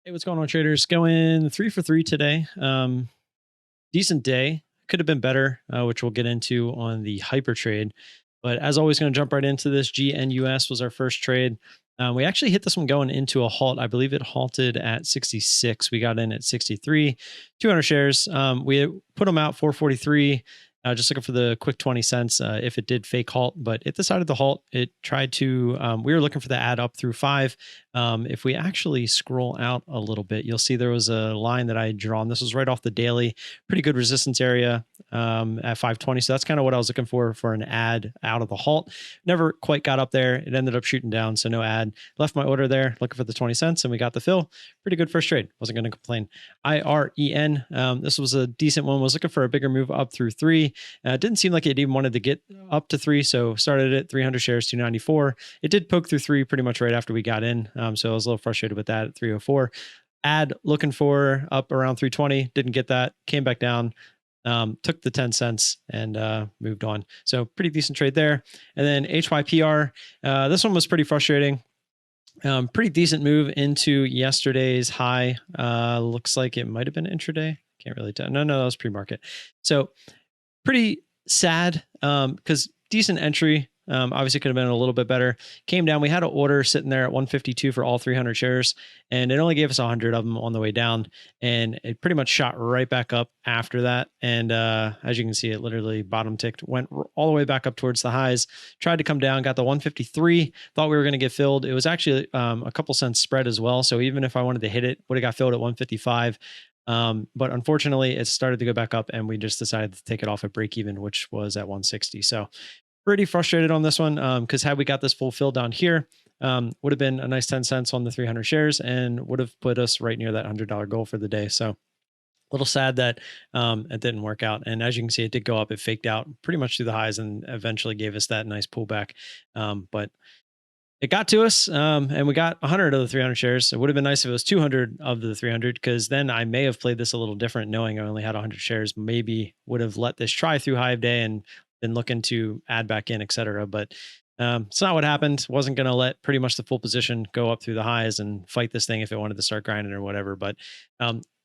Hey, what's going on, traders? Going 3 for 3 today. Decent day. Could have been better, which we'll get into on the hyper trade. But as always, going to jump right into this. GNUS was our first trade. We actually hit this one going into a halt. I believe it halted at 66. We got in at 63, 200 shares. We put them out 443. Just looking for the quick 20 cents if it did fake halt, but it decided to halt. It tried to, we were looking for the add up through 5. If we actually scroll out a little bit, you'll see there was a line that I had drawn. This was right off the daily, pretty good resistance area at 520. So that's kind of what I was looking for an add out of the halt. Never quite got up there. It ended up shooting down, so no add. Left my order there, looking for the 20 cents, and we got the fill. Pretty good first trade. Wasn't going to complain. IREN, this was a decent one. Was looking for a bigger move up through 3. It didn't seem like it even wanted to get up to 3, so started at 300 shares, 294. It did poke through 3 pretty much right after we got in, so I was a little frustrated with that at 304. Add looking for up around 320, didn't get that, came back down, took the 10 cents and moved on. So pretty decent trade there. And then HYPR, this one was pretty frustrating. Pretty decent move into yesterday's high. Looks like it might have been intraday. Can't really tell. No, that was pre-market. So pretty sad because decent entry. Obviously could have been a little bit better. Came down. We had an order sitting there at 152 for all 300 shares, and it only gave us 100 of them on the way down. And it pretty much shot right back up after that. And as you can see, it literally bottom ticked, went all the way back up towards the highs, tried to come down, got the 153, thought we were going to get filled. It was actually a couple cents spread as well. So even if I wanted to hit it, would have got filled at 155. But unfortunately, it started to go back up, and we just decided to take it off at break even, which was at 160. So pretty frustrated on this one because had we got this full fill down here, would have been a nice 10 cents on the 300 shares and would have put us right near that $100 goal for the day. So a little sad that it didn't work out. And as you can see, it did go up. It faked out pretty much through the highs and eventually gave us that nice pullback. But it got to us, and we got 100 of the 300 shares. It would have been nice if it was 200 of the 300, because then I may have played this a little different, knowing I only had 100 shares. Maybe would have let this try through high of day and been looking to add back in, etc. But it's not what happened. Wasn't going to let pretty much the full position go up through the highs and fight this thing if it wanted to start grinding or whatever. But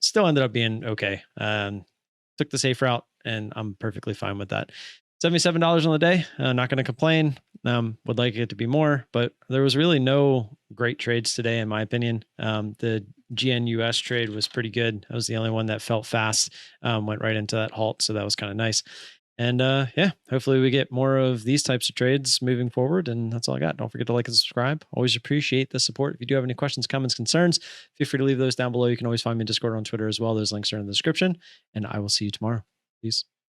still ended up being okay. Took the safe route, and I'm perfectly fine with that. $77 on the day. Not going to complain. Would like it to be more, but there was really no great trades today, in my opinion. The GNUS trade was pretty good. That was the only one that felt fast. Went right into that halt, so that was kind of nice. And yeah, hopefully we get more of these types of trades moving forward. And that's all I got. Don't forget to like and subscribe. Always appreciate the support. If you do have any questions, comments, concerns, feel free to leave those down below. You can always find me in Discord or on Twitter as well. Those links are in the description. And I will see you tomorrow. Peace.